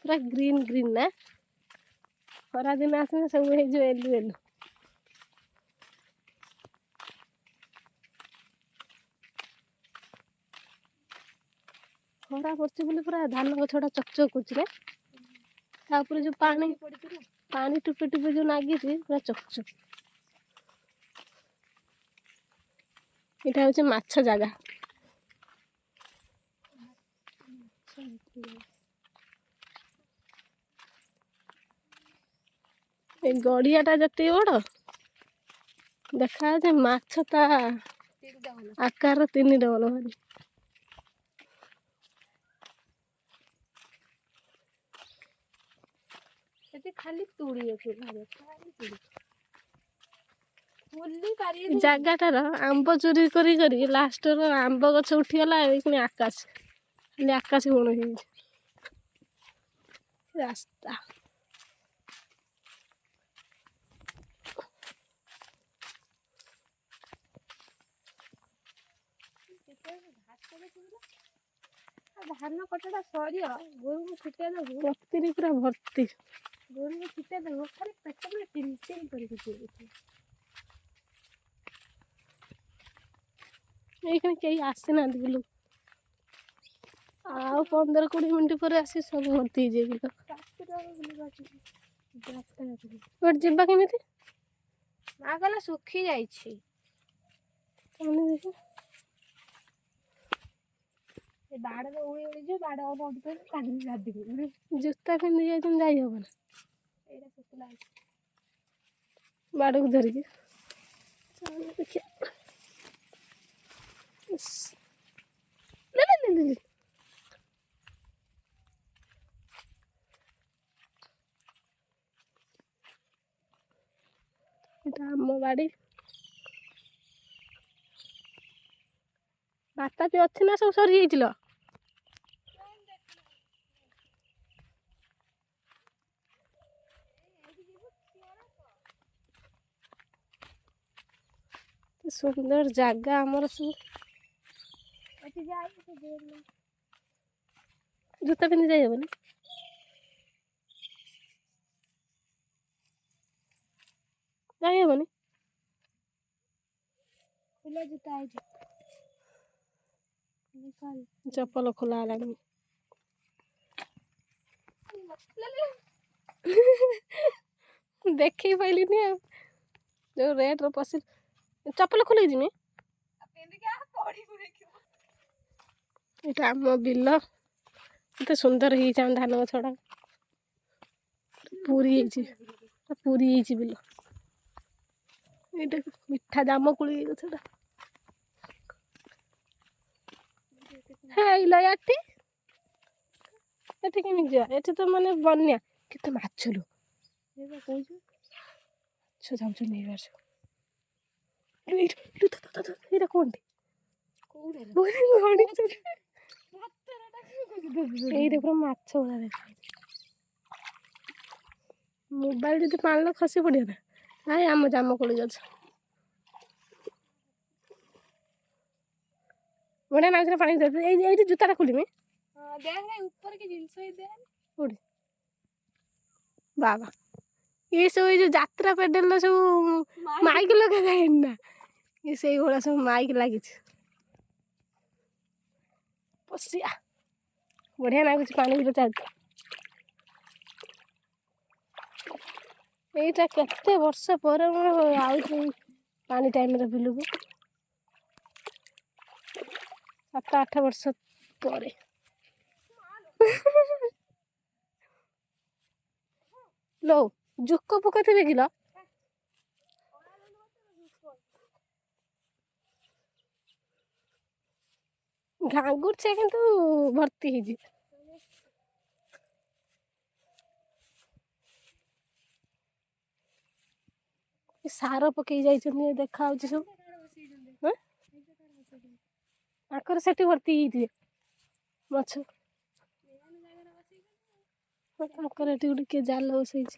पूरा green green ना खरा दिन आसने सब जो एलु एलु खरा पड़े बोले पूरा धान गछटा चकचक होपर जो पानी पानी टुपे टुपे जो नागी पूरा चकचक यहाँ हूँ माछ जगह गड़ियाटा जति बड़ देखा माछ ता आकार 3 डबल भारी खाली तुड़ी जगाटार आंब चोरी करी लास्ट आंब गछ उठीगला आकाश खाली आकाश गुण हो रास्ता धान कटाटा सर गोरु को छिटे देव पत्ती पूरा भर्ती गोरु को छिटे देव खाली पेट में टिन टिन करके कहीं आसी ना बिलू आ 15-20 मिनट पर आसी सब भर्ती बिल जावा केमी माँ कहला सुखी जाए बाड़ उड़ी उड़ी जो बाड़ जूता पिंधि जाए हब ना बाड़ को धरिकी देखिए आम बाड़ी बातापी अच्छी ना सब सरी जाइल सुंदर जगह आमर सब जूता पिंधि जाए हबनी जाए हबनी खुला जूता है चप्पल खोला लगी देख पाइली जो रेट रो पसी चप्पल खोल जी आम बिल एत सुंदर हो धान गछड़ा पूरी पूरी बिल ये मिठा जाम कोली गछड़ा है केमी जा ये तो माने बन्या केते माछ लो माछ जाउछ नहीं बार एटा कोन माछ मोबाइल जब पाल खसी पड़े ना हाय आम जाम कोली गछ बड़े नाच पानी दे जूता खोलमी ऊपर के जिन बाबा ये सब जो यात्रा पेडल सब माइक लगा जाए ना ये से भाया सब माइक लगी पशिया बढ़िया लगुच पानी भी चलता यहीटा केते वर्ष पर पानी टाइम बिलू को 7-8 वर्ष पर लो जुक पका थे किलो घांगुर से किंतु भर्ती ही सार पकई जाइए देखा सब आकर से भर्ती माछ गोटे जाल बसई